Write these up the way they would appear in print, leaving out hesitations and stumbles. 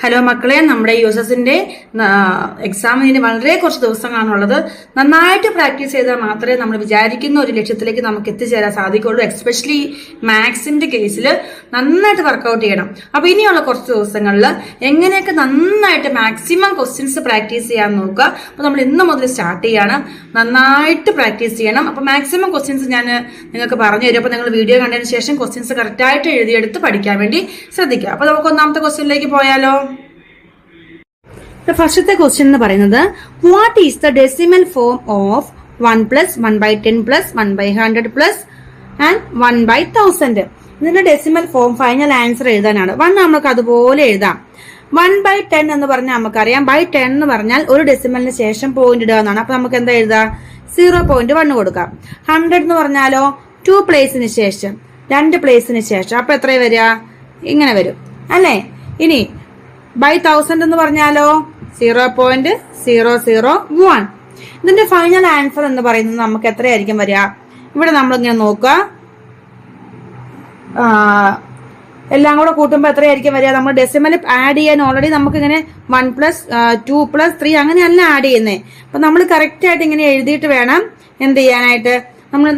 Hello മക്കളെ, നമ്മുടെ യുഎസ്എസിന്റെ എക്സാമിന് വളരെ കുറച്ച് ദിവസങ്ങളാണുള്ളത്. നന്നായിട്ട് പ്രാക്ടീസ് ചെയ്താൽ മാത്രമേ നമ്മൾ വിചാരിക്കുന്ന ഒരു ലക്ഷ്യത്തിലേക്ക് നമുക്ക് എത്തിച്ചേരാൻ സാധിക്കുള്ളൂ. എക്സ്പെഷ്യലി മാത്സിന്റെ കേസിൽ നന്നായിട്ട് വർക്കൗട്ട് ചെയ്യണം. അപ്പൊ ഇനിയുള്ള കുറച്ച് ദിവസങ്ങളിൽ എങ്ങനെയൊക്കെ നന്നായിട്ട് മാക്സിമം ക്വസ്റ്റ്യൻസ് പ്രാക്ടീസ് ചെയ്യാൻ നോക്കുക. അപ്പൊ നമ്മൾ ഇന്ന് മുതൽ സ്റ്റാർട്ട് ചെയ്യാണ്. നന്നായിട്ട് പ്രാക്ടീസ് ചെയ്യണം. അപ്പൊ മാക്സിമം ക്വസ്റ്റ്യൻസ് ഞാൻ നിങ്ങൾക്ക് പറഞ്ഞു തരും. അപ്പൊ നിങ്ങൾ വീഡിയോ കണ്ടതിന് ശേഷം ക്വസ്റ്റ്യൻസ് കറക്റ്റായിട്ട് എഴുതിയെടുത്ത് പഠിക്കാൻ വേണ്ടി ശ്രദ്ധിക്കുക. അപ്പൊ നമുക്ക് ഒന്നാമത്തെ ക്വസ്റ്റ്യനിലേക്ക് പോയാലോ. ഫസ്റ്റത്തെ ക്വസ്റ്റ്യൻ എന്ന് പറയുന്നത്, what is the decimal form of 1 + 1/10 + 1/100 + 1/1000? ഇതിന്റെ ഡെസിമൽ ഫോം ഫൈനൽ ആൻസർ എഴുതാനാണ്. 1 നമുക്ക് അതുപോലെ എഴുതാം. 1/10 എന്ന് പറഞ്ഞാൽ നമുക്കറിയാം, ബൈ 10 എന്ന് പറഞ്ഞാൽ ഒരു ഡെസിമലിന് ശേഷം പോയിന്റ് ഇടുക എന്നാണ്. അപ്പൊ നമുക്ക് എന്താ എഴുതാം? 0.1 കൊടുക്കാം. 100 എന്ന് പറഞ്ഞാലോ 2 പ്ലേസിന് ശേഷം, 2 പ്ലേസിന് ശേഷം. അപ്പൊ എത്ര വരിക? ഇങ്ങനെ വരും അല്ലേ. ഇനി ബൈ 1000 എന്ന് പറഞ്ഞാലോ 0.001. ഇതിന്റെ ഫൈനൽ ആൻസർ എന്ന് പറയുന്നത് നമുക്ക് എത്രയായിരിക്കും വരിക? ഇവിടെ നമ്മളിങ്ങനെ നോക്കുക, എല്ലാം കൂടെ കൂട്ടുമ്പോൾ എത്രയായിരിക്കും വരിക? നമ്മൾ ഡെസിമൽ ആഡ് ചെയ്യാൻ ഓൾറെഡി നമുക്ക് ഇങ്ങനെ 1 + 2 + 3 അങ്ങനെയല്ല ആഡ് ചെയ്യുന്നത്. അപ്പൊ നമ്മൾ കറക്റ്റ് ആയിട്ട് ഇങ്ങനെ എഴുതിയിട്ട് വേണം എന്ത് ചെയ്യാനായിട്ട്.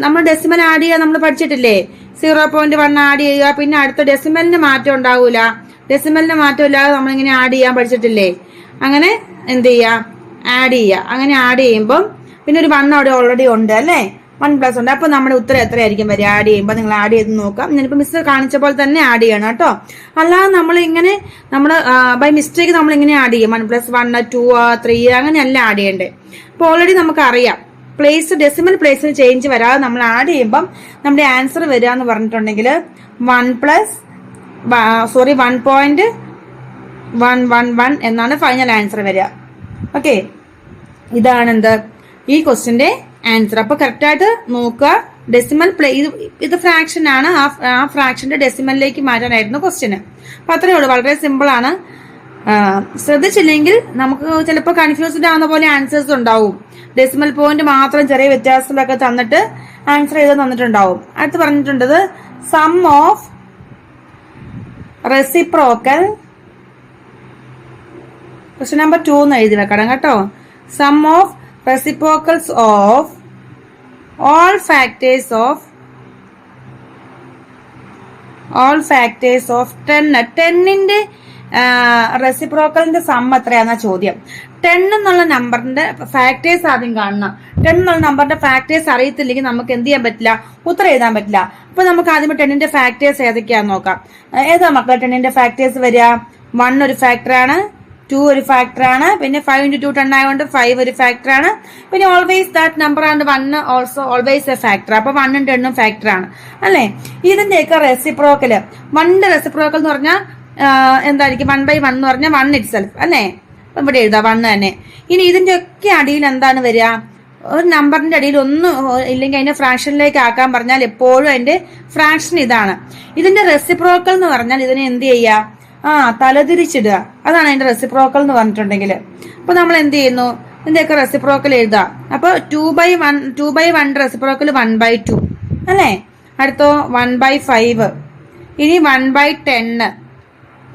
നമ്മൾ ഡെസിമൽ ആഡ് ചെയ്യാൻ നമ്മൾ പഠിച്ചിട്ടില്ലേ? 0.1 ആഡ് ചെയ്യുക, പിന്നെ അടുത്ത ഡെസിമലിന് മാറ്റം ഉണ്ടാവൂല. ഡെസിമലിന് മാറ്റം ഇല്ലാതെ നമ്മളിങ്ങനെ ആഡ് ചെയ്യാൻ പഠിച്ചിട്ടില്ലേ? അങ്ങനെ എന്ത് ചെയ്യുക? ആഡ് ചെയ്യുക. അങ്ങനെ ആഡ് ചെയ്യുമ്പോൾ പിന്നെ ഒരു 1 അവിടെ ഓൾറെഡി ഉണ്ട് അല്ലേ, 1+ ഉണ്ട്. അപ്പൊ നമ്മുടെ ഉത്തരം എത്രയായിരിക്കും വരിക? ആഡ് ചെയ്യുമ്പോൾ നിങ്ങൾ ആഡ് ചെയ്ത് നോക്കാം. ഞാനിപ്പോ മിസ് കാണിച്ച പോലെ തന്നെ ആഡ് ചെയ്യണം കേട്ടോ. അല്ലാതെ നമ്മൾ ഇങ്ങനെ ബൈ മിസ്റ്റേക്ക് നമ്മൾ ഇങ്ങനെ ആഡ് ചെയ്യും. 1 + 1 2 3 അങ്ങനെയല്ല ആഡ് ചെയ്യണ്ടേ. അപ്പൊ ഓൾറെഡി നമുക്ക് അറിയാം ഡെസിമൽ പ്ലേസിൽ ചേഞ്ച് വരാതെ നമ്മൾ ആഡ് ചെയ്യുമ്പം നമ്മുടെ ആൻസർ വരിക എന്ന് പറഞ്ഞിട്ടുണ്ടെങ്കിൽ 1.111 എന്നാണ് ഫൈനൽ ആൻസർ വരിക. ഓക്കെ, ഇതാണ് എന്ത് ഈ ക്വസ്റ്റ്യന്റെ ആൻസർ. അപ്പൊ കറക്റ്റ് ആയിട്ട് നോക്കുക. ഡെസിമൽ ഇത് ഫ്രാക്ഷൻ ആണ്. ആ ഫ്രാക്ഷന്റെ ഡെസിമലിലേക്ക് മാറ്റാനായിരുന്നു ക്വസ്റ്റ്യന്. അപ്പൊ അത്രയേ ഉള്ളൂ, വളരെ സിമ്പിൾ ആണ്. ശ്രദ്ധിച്ചില്ലെങ്കിൽ നമുക്ക് ചിലപ്പോൾ കൺഫ്യൂസ്ഡ് ആവുന്ന പോലെ ആൻസേഴ്സ് ഉണ്ടാവും. ഡെസിമൽ പോയിന്റ് മാത്രം ചെറിയ വ്യത്യാസത്തിലൊക്കെ തന്നിട്ട് ആൻസർ ചെയ്ത് തന്നിട്ടുണ്ടാവും. അടുത്ത് പറഞ്ഞിട്ടുണ്ടത് sum of reciprocal, question number 2 എന്ന് എഴുതി വെക്കണം കേട്ടോ. Sum of reciprocals of all factors of 10ന്റെ റെസിപ്രോക്കലിന്റെ സം എത്രയാന്ന ചോദ്യം. 10 എന്നുള്ള നമ്പറിന്റെ ഫാക്ടേഴ്സ് ആദ്യം കാണണം. 10 എന്നുള്ള നമ്പറിന്റെ ഫാക്ടേഴ്സ് അറിയത്തില്ലെങ്കിൽ നമുക്ക് എന്ത് ചെയ്യാൻ പറ്റില്ല? ഉത്തരം എഴുതാൻ പറ്റില്ല. അപ്പൊ നമുക്ക് ആദ്യം 10ന്റെ ഫാക്ടേഴ്സ് ഏതൊക്കെയാന്ന് നോക്കാം. ഏതാ മക്കളെ 10ന്റെ ഫാക്ടേഴ്സ് വരിക? 1 ഒരു ഫാക്ടറാണ്, 2 ഒരു ഫാക്ടറാണ്, പിന്നെ 5 × 2 10 ആയതുകൊണ്ട് 5 ഒരു ഫാക്ടറാണ്, പിന്നെ always that number and 1 also always A factor. അപ്പൊ 1 ഉം 10 ഉം ഫാക്ടറാണ് അല്ലെ. ഇതിന്റെയൊക്കെ റെസിപ്രോക്കല്, 1ന്റെ റെസിപ്രോക്കൽ എന്ന് പറഞ്ഞാൽ എന്തായിരിക്കും? 1/1 എന്ന് പറഞ്ഞാൽ 1 itself അല്ലെ. ഇവിടെ എഴുതാം 1 തന്നെ. ഇനി ഇതിന്റെ ഒക്കെ അടിയിൽ എന്താണ് വരിക? ഒരു നമ്പറിന്റെ അടിയിൽ ഒന്നും ഇല്ലെങ്കിൽ അതിന്റെ ഫ്രാക്ഷനിലേക്ക് ആക്കാൻ പറഞ്ഞാൽ എപ്പോഴും അതിന്റെ ഫ്രാക്ഷൻ ഇതാണ്. ഇതിന്റെ റെസിപ്രോക്കൽ എന്ന് പറഞ്ഞാൽ ഇതിനെ എന്ത് ചെയ്യുക? തലതിരിച്ചിടുക. അതാണ് അതിന്റെ റെസിപ്രോക്കൽ എന്ന് പറഞ്ഞിട്ടുണ്ടെങ്കിൽ. അപ്പൊ നമ്മൾ എന്ത് ചെയ്യുന്നു? ഇതിന്റെയൊക്കെ റെസിപ്രോക്കൽ എഴുതാം. അപ്പൊ 2/1 റെസിപ്രോക്കൽ 1/2 അല്ലെ. അടുത്തോ 1/5, ഇനി 1/10.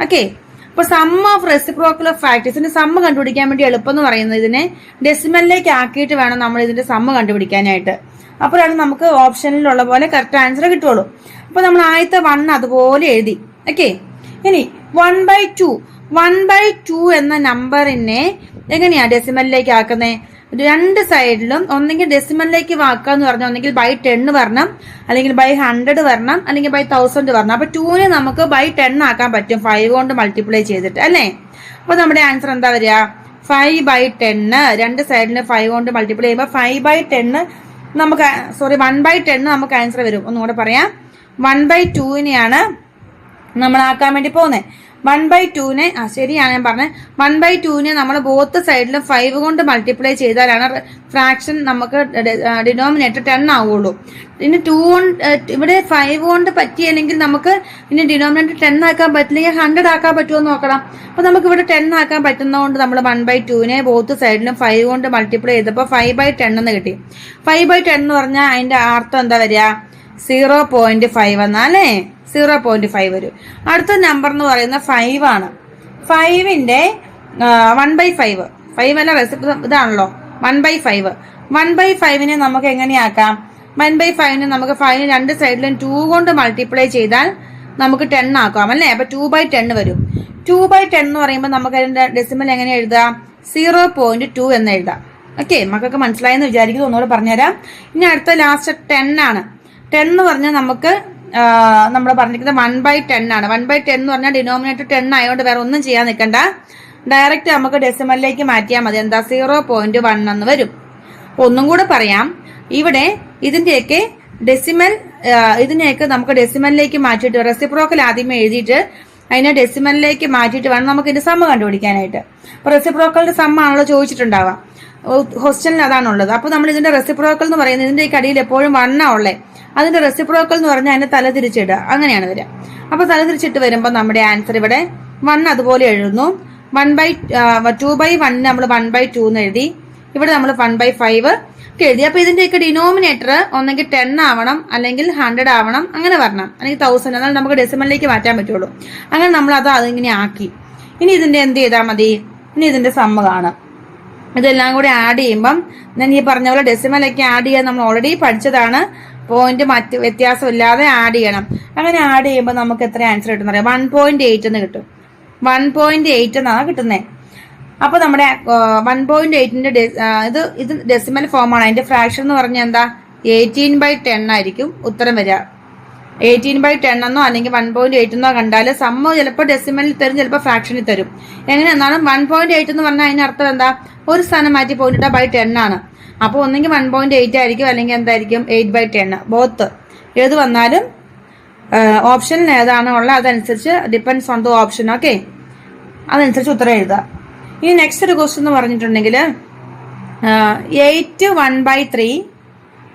ഓക്കെ, അപ്പൊ സം ഓഫ് റെസിപ്രോക്കൽ ഓഫ് ഫാക്ടേഴ്സിന്റെ സമ്മ് കണ്ടുപിടിക്കാൻ വേണ്ടി എളുപ്പം എന്ന് പറയുന്നത് ഇതിനെ ഡെസിമലിലേക്ക് ആക്കിയിട്ട് വേണം നമ്മൾ ഇതിന്റെ സമ്മ് കണ്ടുപിടിക്കാനായിട്ട്. അപ്പോഴാണ് നമുക്ക് ഓപ്ഷനിലുള്ള പോലെ കറക്റ്റ് ആൻസർ കിട്ടുള്ളൂ. അപ്പൊ നമ്മൾ ആദ്യത്തെ 1 അതുപോലെ എഴുതി. ഓക്കെ, ഇനി 1/2 എന്ന നമ്പറിനെ എങ്ങനെയാ ഡെസിമലിലേക്ക് ആക്കുന്നത്? 2 സൈഡിലും ഒന്നെങ്കിൽ ഡെസിമലിലേക്ക് ആക്കാന്ന് പറഞ്ഞാൽ ഒന്നെങ്കിൽ ബൈ 10 വരണം, അല്ലെങ്കിൽ ബൈ 100 വരണം, അല്ലെങ്കിൽ ബൈ 1000 വരണം. അപ്പൊ 2നെ നമുക്ക് ബൈ 10 ആക്കാൻ പറ്റും 5 കൊണ്ട് മൾട്ടിപ്ലൈ ചെയ്തിട്ട് അല്ലേ. അപ്പൊ നമ്മുടെ ആൻസർ എന്താ വരിക? 5/10. 2 സൈഡിലും 5 കൊണ്ട് മൾട്ടിപ്ലൈ ചെയ്യുമ്പോൾ 5/10 നമുക്ക് 1/10 നമുക്ക് ആൻസർ വരും. ഒന്നുകൂടെ പറയാം, 1/2നെയാണ് നമ്മൾ ആക്കാൻ വേണ്ടി പോകുന്നത്. 1/2നെ ശരിയാണ് ഞാൻ പറഞ്ഞത്. 1/2നെ നമ്മൾ ബോത്ത് സൈഡിലും 5 കൊണ്ട് മൾട്ടിപ്ലൈ ചെയ്താലാണ് ഫ്രാക്ഷൻ നമുക്ക് ഡിനോമിനേറ്റർ 10 ആവുള്ളൂ. ഇനി 2 ഇവിടെ 5 കൊണ്ട് പറ്റിയില്ലെങ്കിൽ നമുക്ക് ഇനി ഡിനോമിനേറ്റർ 10 ആക്കാൻ പറ്റില്ലെങ്കിൽ 100 ആക്കാൻ പറ്റുമോ നോക്കണം. അപ്പൊ നമുക്ക് ഇവിടെ 10 ആക്കാൻ പറ്റുന്നതുകൊണ്ട് നമ്മൾ 1/2നെ ബോത്ത് സൈഡിലും 5 കൊണ്ട് മൾട്ടിപ്ലൈ ചെയ്തപ്പോൾ 5/10 എന്ന് കിട്ടി. 5/10 എന്ന് പറഞ്ഞാൽ അതിന്റെ അർത്ഥം എന്താ വരിക? 0.5 എന്നാ അല്ലേ. 0.5 വരും. അടുത്ത നമ്പർ എന്ന് പറയുന്നത് 5 ആണ്. 5ന്റെ 1/5 5 അല്ല ഇതാണല്ലോ 1/5 1/5 നമുക്ക് എങ്ങനെയാക്കാം? 1/5 നമുക്ക് 5 രണ്ട് സൈഡിലും 2 കൊണ്ട് മൾട്ടിപ്ലൈ ചെയ്താൽ നമുക്ക് 10 ആക്കാം അല്ലേ? അപ്പൊ 2/10 വരും. 2/10 എന്ന് പറയുമ്പോൾ നമുക്ക് അതിന്റെ ഡെസിമൽ എങ്ങനെ എഴുതാം? 0.2 എന്ന് എഴുതാം. ഓക്കെ, മക്കൾക്ക് മനസ്സിലായെന്ന് വിചാരിക്കുന്നു. ഒന്നുകൂടെ പറഞ്ഞുതരാം. ഇനി അടുത്ത ലാസ്റ്റ് 10 ആണ്. 10 എന്ന് പറഞ്ഞാൽ നമുക്ക് നമ്മൾ പറഞ്ഞിരിക്കുന്നത് 1/10 ആണ്. 1/10 എന്ന് പറഞ്ഞാൽ ഡിനോമിനേറ്റർ 10 ആയതുകൊണ്ട് വേറെ ഒന്നും ചെയ്യാൻ നിൽക്കണ്ട. ഡയറക്റ്റ് നമുക്ക് ഡെസിമലിലേക്ക് മാറ്റിയാൽ മതി. എന്താ? 0.1 എന്ന് വരും. ഒന്നും കൂടെ പറയാം. ഇവിടെ ഇതിന്റെയൊക്കെ ഇതിനെയൊക്കെ നമുക്ക് ഡെസിമലിലേക്ക് മാറ്റിയിട്ട് റെസിപ്രോക്കൽ ആദ്യമേ എഴുതിയിട്ട് അതിനെ ഡെസിമലിലേക്ക് മാറ്റിയിട്ട് വേണം നമുക്ക് ഇതിന്റെ സമ്മ കണ്ടുപിടിക്കാനായിട്ട്. അപ്പൊ റെസിപ്രോക്കലിന്റെ സമ്മ ആണല്ലോ ചോദിച്ചിട്ടുണ്ടാവാം. ഹോസ്റ്റലിൽ അതാണുള്ളത്. അപ്പൊ നമ്മൾ ഇതിന്റെ റെസിപ്രോക്കൽ എന്ന് പറയുന്നത് ഇതിന്റെ അടിയിൽ എപ്പോഴും 1 ഉള്ളേ. അതിന്റെ റെസിപ്രോക്കൽ എന്ന് പറഞ്ഞാൽ അതിന്റെ തല തിരിച്ചിടുക, അങ്ങനെയാണ് വരിക. അപ്പൊ തല തിരിച്ചിട്ട് വരുമ്പോൾ നമ്മുടെ ആൻസർ ഇവിടെ 1 അതുപോലെ എഴുതുന്നു. 2/1 നമ്മൾ 1/2 എന്ന് എഴുതി. ഇവിടെ നമ്മൾ 1/5 എഴുതി. അപ്പൊ ഇതിന്റെയൊക്കെ ഡിനോമിനേറ്റർ ഒന്നെങ്കിൽ 10 ആവണം, അല്ലെങ്കിൽ 100 ആവണം, അങ്ങനെ വരണം, അല്ലെങ്കിൽ 1000. എന്നാൽ നമുക്ക് ഡെസിമലിലേക്ക് മാറ്റാൻ പറ്റുള്ളൂ. അങ്ങനെ നമ്മൾ അതിങ്ങനെ ആക്കി. ഇനി ഇതിന്റെ എന്ത് ചെയ്താൽ മതി? ഇനി ഇതിന്റെ സമ്മ കാണാം. ഇതെല്ലാം കൂടി ആഡ് ചെയ്യുമ്പം ഞാൻ ഈ പറഞ്ഞ പോലെ ഡെസിമലൊക്കെ ആഡ് ചെയ്യാൻ നമ്മൾ ഓൾറെഡി പഠിച്ചതാണ്. പോയിന്റ് മറ്റ് വ്യത്യാസമില്ലാതെ ആഡ് ചെയ്യണം. അങ്ങനെ ആഡ് ചെയ്യുമ്പോൾ നമുക്ക് എത്ര ആൻസർ കിട്ടുന്ന അറിയാം? 1.8 എന്ന് കിട്ടും. 1.8 എന്നാണ് കിട്ടുന്നത്. അപ്പൊ നമ്മുടെ 1.8ന്റെ ഇത് ഡെസിമൽ ഫോമാണ്. അതിന്റെ ഫ്രാക്ഷൻ എന്ന് പറഞ്ഞാൽ എന്താ? 18/10 ആയിരിക്കും ഉത്തരം വരിക. 18/10 എന്നോ അല്ലെങ്കിൽ 1.8 എന്നോ കണ്ടാല് സമ്മ ചിലപ്പോൾ ഡെസിമലിൽ തരും, ചിലപ്പോൾ ഫ്രാക്ഷനിൽ തരും. എങ്ങനെയെന്നാണ്? 1.8 എന്ന് പറഞ്ഞാൽ അതിനർത്ഥം എന്താ? ഒരു സ്ഥാനം മാറ്റി പോയിന്റ് 10 ആണ്. അപ്പൊ ഒന്നെങ്കിൽ 1.8 ആയിരിക്കും, അല്ലെങ്കിൽ എന്തായിരിക്കും? 8/10. ബോത്ത് ഏത് വന്നാലും ഓപ്ഷനിൽ ഏതാണോ ഉള്ളത് അതനുസരിച്ച് depends on the option. Okay, അതനുസരിച്ച് ഉത്തരം എഴുതുക. ഇനി നെക്സ്റ്റ് ഒരു ക്വസ്റ്റ്യൻ എന്ന് പറഞ്ഞിട്ടുണ്ടെങ്കിൽ 8 1/3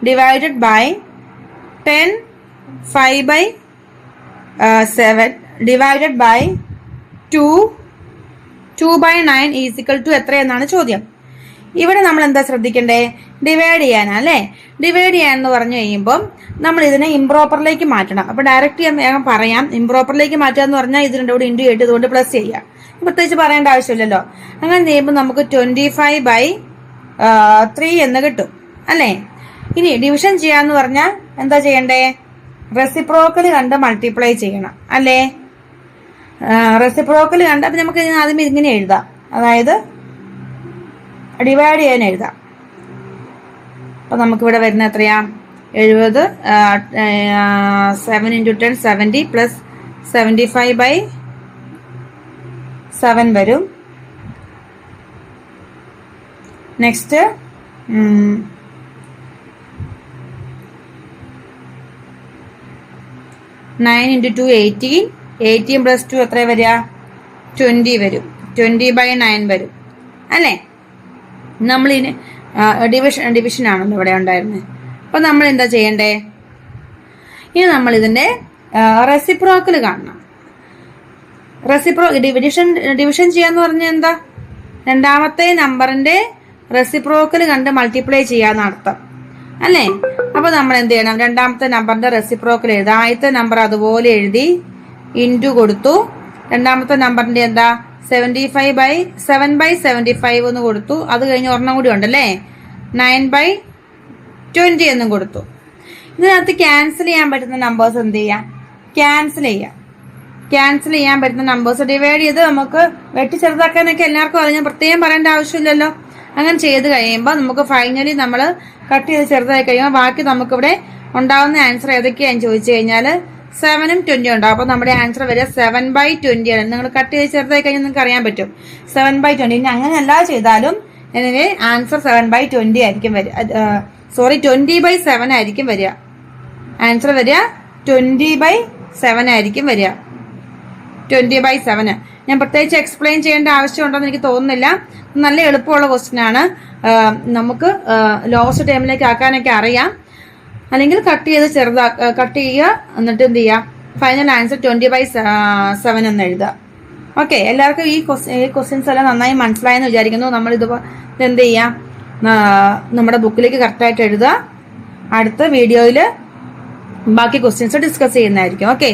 divided by 10 5/7 divided by 2/9 is equal to എത്രയെന്നാണ് ചോദ്യം. ഇവിടെ നമ്മൾ എന്താ ശ്രദ്ധിക്കണ്ടേ? ഡിവൈഡ് ചെയ്യാനാ അല്ലേ? ഡിവൈഡ് ചെയ്യാന്ന് പറഞ്ഞു കഴിയുമ്പോൾ നമ്മൾ ഇതിനെ ഇംപ്രോപ്പറിലേക്ക് മാറ്റണം. അപ്പൊ ഡയറക്റ്റ് ഞാൻ വേഗം പറയാം. ഇംപ്രോപ്പറിലേക്ക് മാറ്റുക എന്ന് പറഞ്ഞാൽ ഇത് രണ്ടും കൂടി ഇൻറ്റു 8 ഇതുകൊണ്ട് പ്ലസ് ചെയ്യാം. പ്രത്യേകിച്ച് പറയേണ്ട ആവശ്യമില്ലല്ലോ. അങ്ങനെ ചെയ്യുമ്പോൾ നമുക്ക് 25/3 എന്ന് കിട്ടും അല്ലേ? ഇനി ഡിവിഷൻ ചെയ്യാന്ന് പറഞ്ഞാൽ എന്താ ചെയ്യണ്ടേ? റെസിപ്രോക്കൽ കണ്ട് മൾട്ടിപ്ലൈ ചെയ്യണം അല്ലേ? റെസിപ്രോക്കൽ കണ്ട് അപ്പൊ നമുക്ക് ആദ്യം ഇങ്ങനെ എഴുതാം. അതായത് ഡിവൈഡ് ചെയ്യാൻ എഴുതാം. അപ്പൊ നമുക്കിവിടെ വരുന്ന എത്രയാ? 70 7 × 10 70 പ്ലസ് 75/7 വരും. നെക്സ്റ്റ് 9 × 2 18 18 പ്ലസ് 2 എത്ര വരിക? 20 വരും. 20/9 വരും അല്ലേ? നമ്മളിന് ഡിവിഷൻ ആണല്ലോ ഇവിടെ ഉണ്ടായിരുന്നത്. അപ്പൊ നമ്മൾ എന്താ ചെയ്യണ്ടേ? ഇനി നമ്മൾ ഇതിന്റെ റെസിപ്രോക്കൽ കാണണം. ഡിവിഷൻ ചെയ്യാന്ന് പറഞ്ഞാൽ എന്താ? രണ്ടാമത്തെ നമ്പറിന്റെ റെസിപ്രോക്കൽ കണ്ട് മൾട്ടിപ്ലൈ ചെയ്യാന്ന് അർത്ഥം അല്ലേ? അപ്പൊ നമ്മൾ എന്ത് ചെയ്യണം? രണ്ടാമത്തെ നമ്പറിന്റെ റെസിപ്രോക്കൽ എഴുതാം. ആദ്യത്തെ നമ്പർ അതുപോലെ എഴുതി ഇൻറ്റു കൊടുത്തു. രണ്ടാമത്തെ നമ്പറിന്റെ എന്താ? 7/75 എന്ന് കൊടുത്തു. അത് കഴിഞ്ഞ് ഒരെണ്ണം കൂടി ഉണ്ടല്ലേ, 9/20 എന്നും കൊടുത്തു. ഇതിനകത്ത് ക്യാൻസൽ ചെയ്യാൻ പറ്റുന്ന നമ്പേഴ്സ് എന്ത് ചെയ്യാം? ക്യാൻസൽ ചെയ്യാൻ പറ്റുന്ന നമ്പേഴ്സ് ഡിവൈഡ് ചെയ്ത് നമുക്ക് വെട്ടി ചെറുതാക്കാനൊക്കെ എല്ലാവർക്കും അറിയാം, പ്രത്യേകം പറയേണ്ട ആവശ്യമില്ലല്ലോ. അങ്ങനെ ചെയ്ത് കഴിയുമ്പോൾ നമുക്ക് ഫൈനലി നമ്മൾ കട്ട് ചെയ്ത് ചെറുതായി കഴിയുമ്പോൾ ബാക്കി നമുക്കിവിടെ ഉണ്ടാവുന്ന ആൻസർ ഏതൊക്കെയാന്ന് ചോദിച്ചു കഴിഞ്ഞാൽ 7ഉം 20 ഉണ്ടാവും. അപ്പൊ നമ്മുടെ ആൻസർ വരിക 7/20 ആണ്. നിങ്ങൾ കട്ട് ചെയ്ത് ചെറുതായി കഴിഞ്ഞാൽ നിങ്ങൾക്ക് അറിയാൻ പറ്റും 7/20. ഇനി അങ്ങനെ എല്ലാ ചെയ്താലും എനിവേ ആൻസർ 7/20 ആയിരിക്കും വരിക. 20/7 ആയിരിക്കും വരിക. ആൻസർ വരിക 20/7 ആയിരിക്കും വരിക. 20/7. ഞാൻ പ്രത്യേകിച്ച് എക്സ്പ്ലെയിൻ ചെയ്യേണ്ട ആവശ്യമുണ്ടെന്ന് എനിക്ക് തോന്നുന്നില്ല. നല്ല എളുപ്പമുള്ള ക്വസ്റ്റ്യൻ ആണ്. നമുക്ക് ലോവസ്റ്റ് ടൈമിലേക്ക് ആക്കാനൊക്കെ അറിയാം. അല്ലെങ്കിൽ കട്ട് ചെയ്യുക, എന്നിട്ട് എന്ത് ചെയ്യുക? ഫൈനൽ ആൻസർ 20/7 എന്ന് എഴുതുക. ഓക്കെ, എല്ലാവർക്കും ഈ ക്വസ്റ്റ്യൻസ് എല്ലാം നന്നായി മനസ്സിലായെന്ന് വിചാരിക്കുന്നു. നമ്മൾ എന്ത് ചെയ്യാം? നമ്മുടെ ബുക്കിലേക്ക് കറക്റ്റായിട്ട് എഴുതുക. അടുത്ത വീഡിയോയിൽ ബാക്കി ക്വസ്റ്റ്യൻസ് ഡിസ്കസ് ചെയ്യുന്നതായിരിക്കും. ഓക്കെ.